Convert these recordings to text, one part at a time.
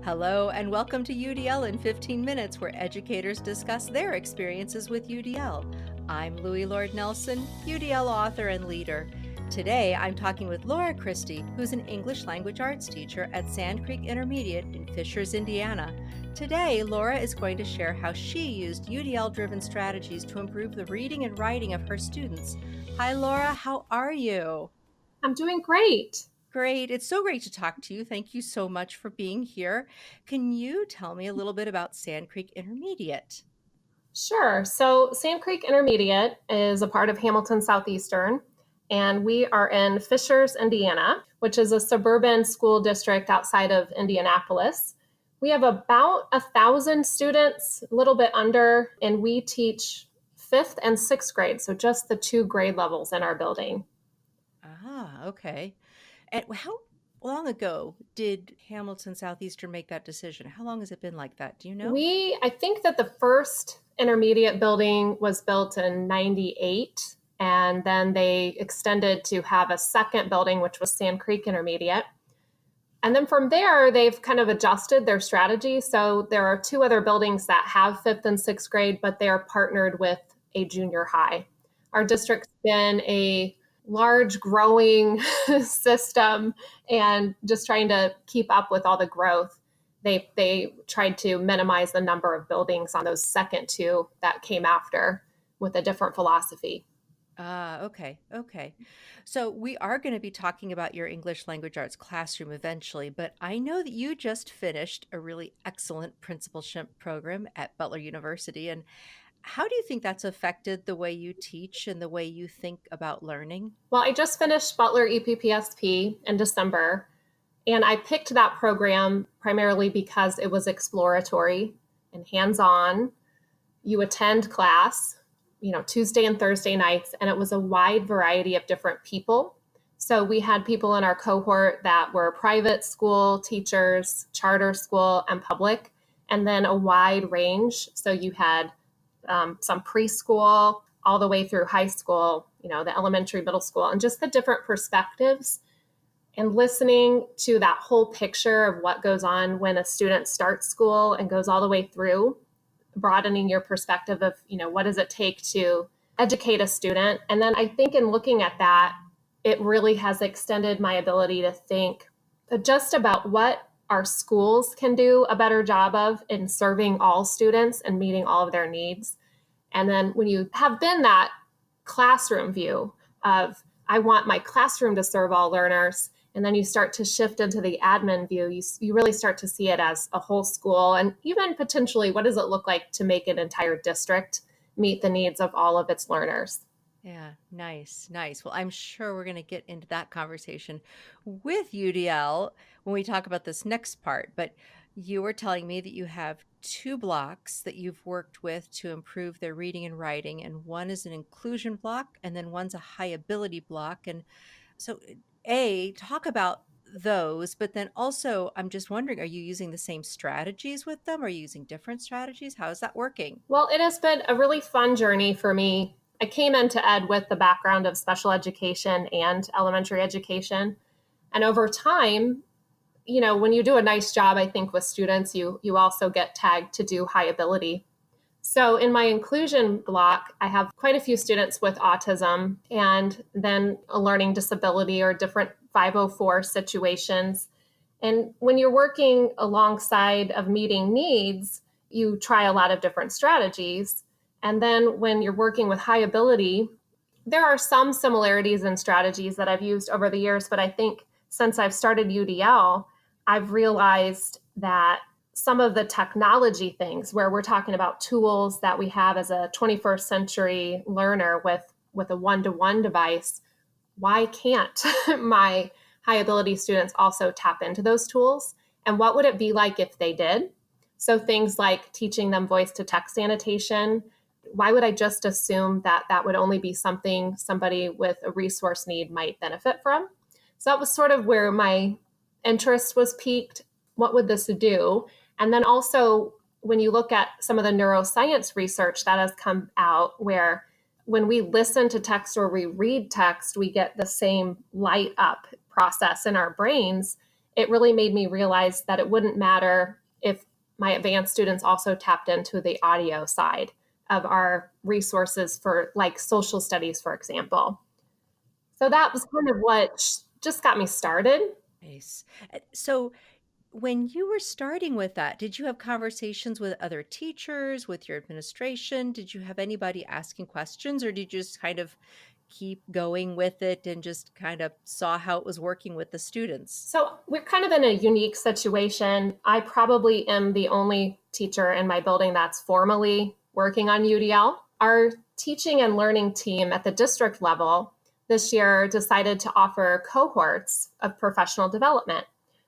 Hello, and welcome to UDL in 15 Minutes, where educators discuss their experiences with UDL. I'm Louie Lord Nelson, UDL author and leader. Today, I'm talking with Laura Christie, who's an English language arts teacher at Sand Creek Intermediate in Fishers, Indiana. Today, Laura is going to share how she used UDL-driven strategies to improve the reading and writing of her students. Hi, Laura. How are you? I'm doing great. Great. It's so great to talk to you. Thank you so much for being here. Can you tell me a little bit about Sand Creek Intermediate? Sure. So, Sand Creek Intermediate is a part of Hamilton Southeastern, and we are in Fishers, Indiana, which is a suburban school district outside of Indianapolis. We have about 1,000 students, a little bit under, and we teach fifth and sixth grade, so just the two grade levels in our building. Okay. And how long ago did Hamilton Southeastern make that decision? How long has it been like that? Do you know? I think that the first intermediate building was built in 98, and then they extended to have a second building, which was Sand Creek Intermediate. And then from there, they've kind of adjusted their strategy. So there are two other buildings that have fifth and sixth grade, but they are partnered with a junior high. Our district's been a large growing system, and just trying to keep up with all the growth. They tried to minimize the number of buildings on those second two that came after with a different philosophy. Okay. So we are going to be talking about your English language arts classroom eventually, but I know that you just finished a really excellent principalship program at Butler University. And how do you think that's affected the way you teach and the way you think about learning? Well, I just finished Butler EPP SP in December, and I picked that program primarily because it was exploratory and hands on. You attend class, Tuesday and Thursday nights, and it was a wide variety of different people. So we had people in our cohort that were private school teachers, charter school, and public, and then a wide range. So you had some preschool all the way through high school, the elementary, middle school, and just the different perspectives and listening to that whole picture of what goes on when a student starts school and goes all the way through, broadening your perspective of, what does it take to educate a student. And then I think in looking at that, it really has extended my ability to think just about what our schools can do a better job of in serving all students and meeting all of their needs. And then when you have been that classroom view of, I want my classroom to serve all learners, and then you start to shift into the admin view, you really start to see it as a whole school, and even potentially, what does it look like to make an entire district meet the needs of all of its learners? Yeah, nice. Well, I'm sure we're going to get into that conversation with UDL when we talk about this next part. But you were telling me that you have two blocks that you've worked with to improve their reading and writing, and one is an inclusion block, and then one's a high ability block. And so, talk about those, but then also, I'm just wondering, are you using the same strategies with them? Are you using different strategies? How is that working? Well, it has been a really fun journey for me. I came into ed with the background of special education and elementary education. And over time, when you do a nice job, I think, with students, you also get tagged to do high ability. So in my inclusion block, I have quite a few students with autism and then a learning disability or different 504 situations. And when you're working alongside of meeting needs, you try a lot of different strategies. And then when you're working with high ability, there are some similarities in strategies that I've used over the years, but I think since I've started UDL, I've realized that some of the technology things where we're talking about tools that we have as a 21st century learner with a one-to-one device, why can't my high ability students also tap into those tools? And what would it be like if they did? So things like teaching them voice to text annotation. Why would I just assume that that would only be something somebody with a resource need might benefit from? So that was sort of where my interest was piqued. What would this do? And then also, when you look at some of the neuroscience research that has come out, where when we listen to text or we read text, we get the same light up process in our brains. it really made me realize that it wouldn't matter if my advanced students also tapped into the audio side of our resources for like social studies, for example. So that was kind of what just got me started. Nice. So when you were starting with that, did you have conversations with other teachers, with your administration? Did you have anybody asking questions, or did you just kind of keep going with it and just kind of saw how it was working with the students? So we're kind of in a unique situation. I probably am the only teacher in my building that's formally working on UDL. Our teaching and learning team at the district level this year decided to offer cohorts of professional development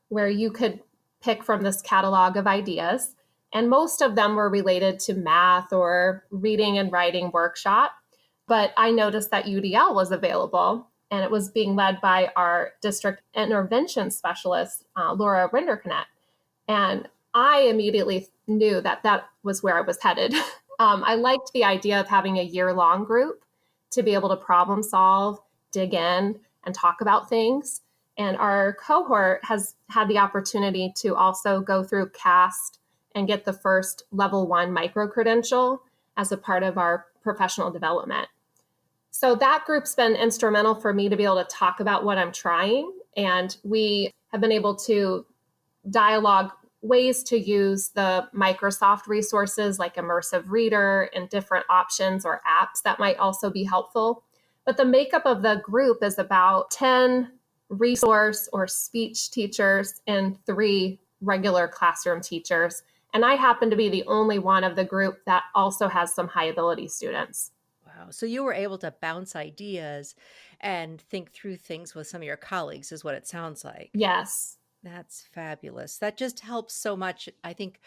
where you could pick from this catalog of ideas. And most of them were related to math or reading and writing workshop. But I noticed that UDL was available, and it was being led by our district intervention specialist, Laura Rinderknet. And I immediately knew that that was where I was headed. I liked the idea of having a year-long group to be able to problem solve, dig in, and talk about things. And our cohort has had the opportunity to also go through CAST and get the first level 1 micro credential as a part of our professional development. So that group's been instrumental for me to be able to talk about what I'm trying. And we have been able to dialogue ways to use the Microsoft resources like Immersive Reader and different options or apps that might also be helpful. But the makeup of the group is about 10 resource or speech teachers and 3 regular classroom teachers. And I happen to be the only one of the group that also has some high ability students. Wow. So you were able to bounce ideas and think through things with some of your colleagues, is what it sounds like. Yes. That's fabulous. That just helps so much, I think,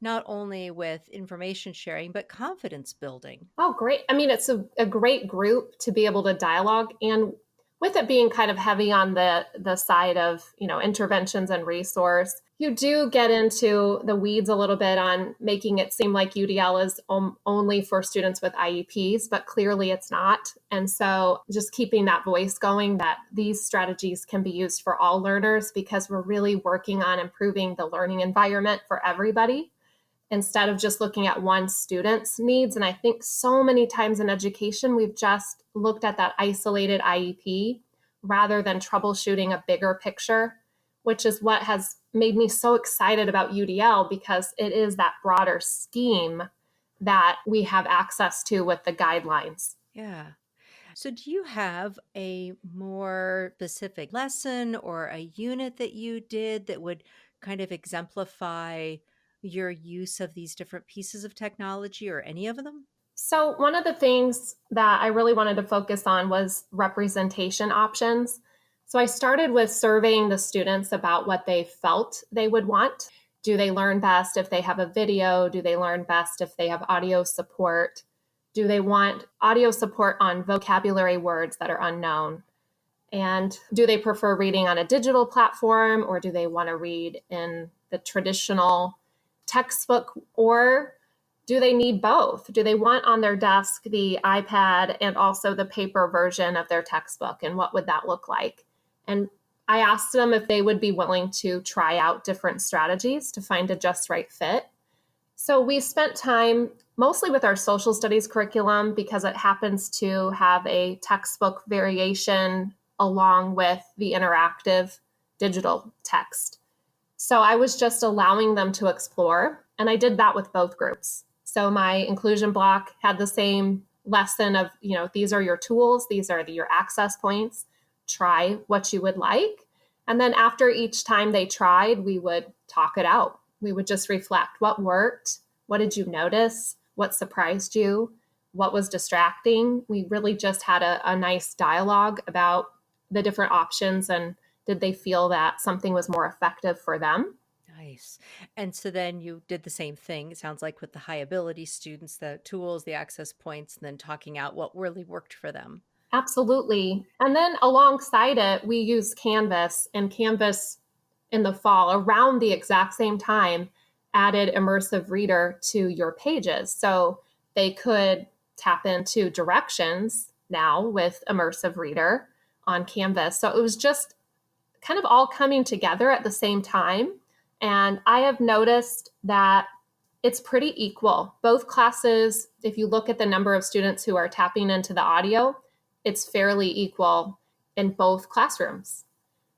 not only with information sharing, but confidence building. Oh, great. I mean, it's a great group to be able to dialogue. And with it being kind of heavy on the side of, interventions and resource, you do get into the weeds a little bit on making it seem like UDL is only for students with IEPs, but clearly it's not. And so just keeping that voice going that these strategies can be used for all learners because we're really working on improving the learning environment for everybody instead of just looking at one student's needs. And I think so many times in education, we've just looked at that isolated IEP rather than troubleshooting a bigger picture, which is what has made me so excited about UDL because it is that broader scheme that we have access to with the guidelines. Yeah. So, do you have a more specific lesson or a unit that you did that would kind of exemplify your use of these different pieces of technology or any of them? So, one of the things that I really wanted to focus on was representation options. So, I started with surveying the students about what they felt they would want. Do they learn best if they have a video? Do they learn best if they have audio support? Do they want audio support on vocabulary words that are unknown? And do they prefer reading on a digital platform or do they want to read in the traditional textbook, or do they need both? Do they want on their desk the iPad and also the paper version of their textbook? And what would that look like? And I asked them if they would be willing to try out different strategies to find a just right fit. So we spent time mostly with our social studies curriculum because it happens to have a textbook variation along with the interactive digital text. So I was just allowing them to explore, and I did that with both groups. So my inclusion block had the same lesson of, these are your tools, these are your access points, try what you would like. And then after each time they tried, we would talk it out. We would just reflect what worked, what did you notice, what surprised you, what was distracting. We really just had a nice dialogue about the different options and did they feel that something was more effective for them. Nice. And so then you did the same thing, it sounds like, with the high ability students, the tools, the access points, and then talking out what really worked for them. Absolutely. And then alongside it, we used Canvas, and Canvas in the fall, around the exact same time, added Immersive Reader to your pages. So they could tap into directions now with Immersive Reader on Canvas. So it was just kind of all coming together at the same time. And I have noticed that it's pretty equal. Both classes, if you look at the number of students who are tapping into the audio, it's fairly equal in both classrooms.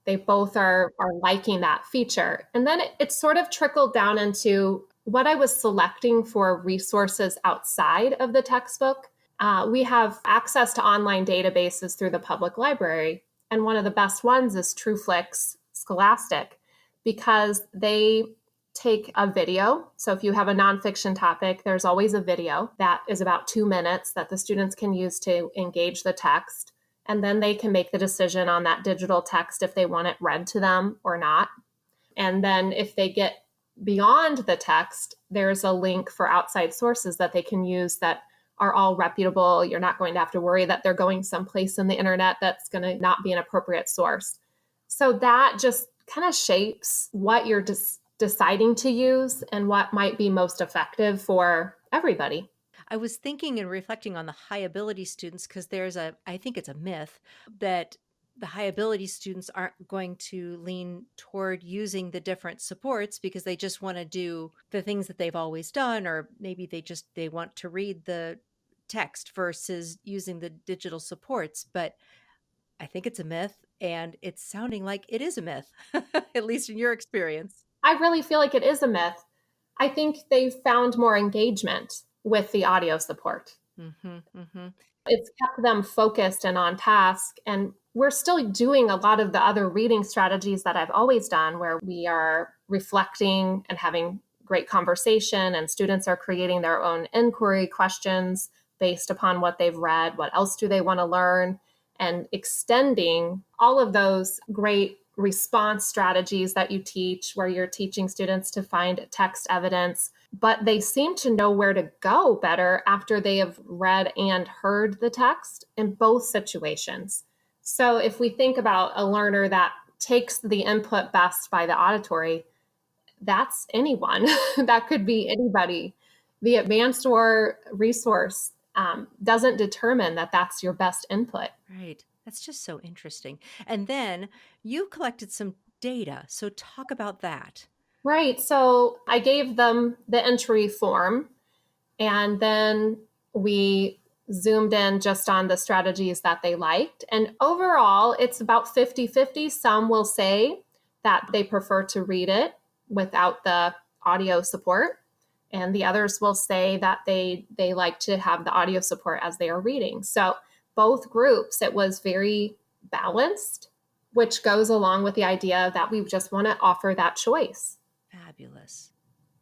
They both are liking that feature. And then it sort of trickled down into what I was selecting for resources outside of the textbook. We have access to online databases through the public library. And one of the best ones is TrueFlix Scholastic because they take a video. So if you have a nonfiction topic, there's always a video that is about 2 minutes that the students can use to engage the text. And then they can make the decision on that digital text if they want it read to them or not. And then if they get beyond the text, there's a link for outside sources that they can use that are all reputable. You're not going to have to worry that they're going someplace in the internet that's going to not be an appropriate source. So that just kind of shapes what you're deciding to use and what might be most effective for everybody. I was thinking and reflecting on the high ability students because I think it's a myth that the high ability students aren't going to lean toward using the different supports because they just want to do the things that they've always done, or maybe they want to read the text versus using the digital supports. But I think it's a myth, and it's sounding like it is a myth, at least in your experience. I really feel like it is a myth. I think they've found more engagement with the audio support. Mm-hmm, mm-hmm. It's kept them focused and on task. And we're still doing a lot of the other reading strategies that I've always done, where we are reflecting and having great conversation, and students are creating their own inquiry questions based upon what they've read. What else do they want to learn? And extending all of those great response strategies that you teach, where you're teaching students to find text evidence, but they seem to know where to go better after they have read and heard the text in both situations. So if we think about a learner that takes the input best by the auditory, that's anyone. That could be anybody. The advanced or resource doesn't determine that that's your best input. Right. That's just so interesting. And then you collected some data. So talk about that. Right. So I gave them the entry form, and then we zoomed in just on the strategies that they liked. And overall, it's about 50-50. Some will say that they prefer to read it without the audio support. And the others will say that they like to have the audio support as they are reading. So both groups, it was very balanced, which goes along with the idea that we just want to offer that choice. Fabulous.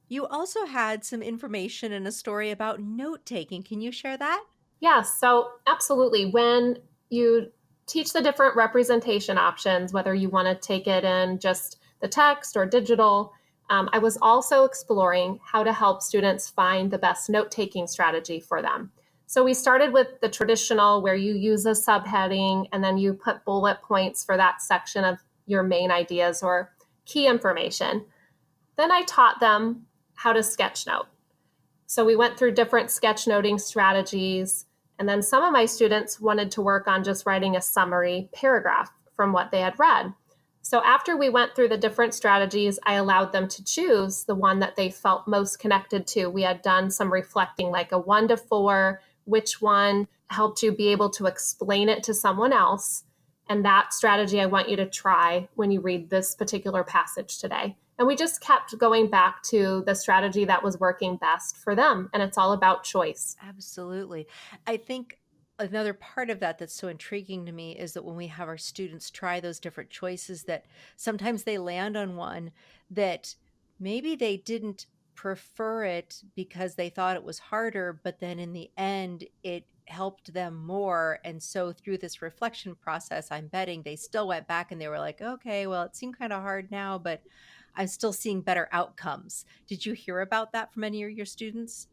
You also had some information and a story about note taking. Can you share that? Yeah, so absolutely. When you teach the different representation options, whether you want to take it in just the text or digital, I was also exploring how to help students find the best note-taking strategy for them. So we started with the traditional, where you use a subheading and then you put bullet points for that section of your main ideas or key information. Then I taught them how to sketchnote. So we went through different sketchnoting strategies, and then some of my students wanted to work on just writing a summary paragraph from what they had read. So after we went through the different strategies, I allowed them to choose the one that they felt most connected to. We had done some reflecting, like a 1 to 4, which one helped you be able to explain it to someone else. And that strategy I want you to try when you read this particular passage today. And we just kept going back to the strategy that was working best for them. And it's all about choice. Absolutely. I think another part of that that's so intriguing to me is that when we have our students try those different choices, that sometimes they land on one that maybe they didn't prefer it because they thought it was harder, but then in the end it helped them more. And so through this reflection process, I'm betting they still went back and they were like, okay, well, it seemed kind of hard now, but I'm still seeing better outcomes. Did you hear about that from any of your students?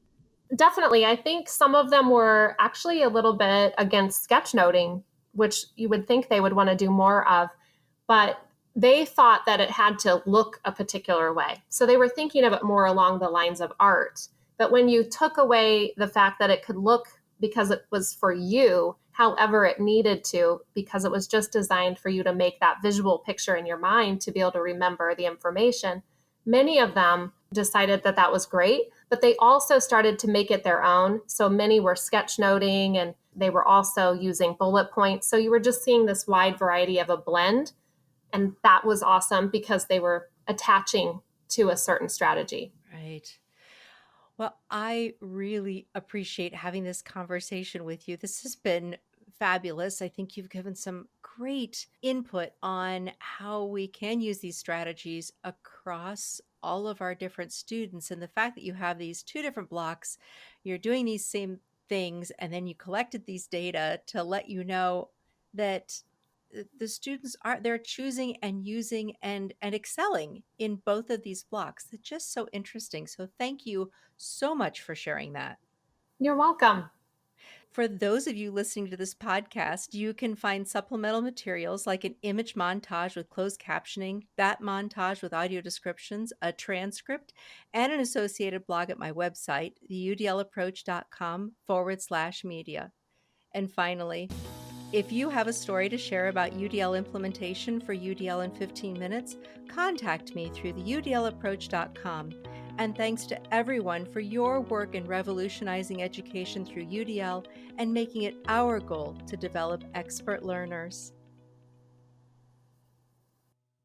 Definitely. I think some of them were actually a little bit against sketchnoting, which you would think they would want to do more of, but they thought that it had to look a particular way. So they were thinking of it more along the lines of art. But when you took away the fact that it could look, because it was for you, however it needed to, because it was just designed for you to make that visual picture in your mind to be able to remember the information. Many of them decided that that was great, but they also started to make it their own. So many were sketchnoting and they were also using bullet points. So you were just seeing this wide variety of a blend. And that was awesome because they were attaching to a certain strategy. Right. Well, I really appreciate having this conversation with you. This has been fabulous. I think you've given some great input on how we can use these strategies across all of our different students. And the fact that you have these two different blocks, you're doing these same things, and then you collected these data to let you know that the students are they're choosing and using and excelling in both of these blocks. That's just so interesting. So thank you so much for sharing that. You're welcome. For those of you listening to this podcast, you can find supplemental materials like an image montage with closed captioning, that montage with audio descriptions, a transcript, and an associated blog at my website, theudlapproach.com/media. And finally, if you have a story to share about UDL implementation for UDL in 15 minutes, contact me through theudlapproach.com. And thanks to everyone for your work in revolutionizing education through UDL and making it our goal to develop expert learners.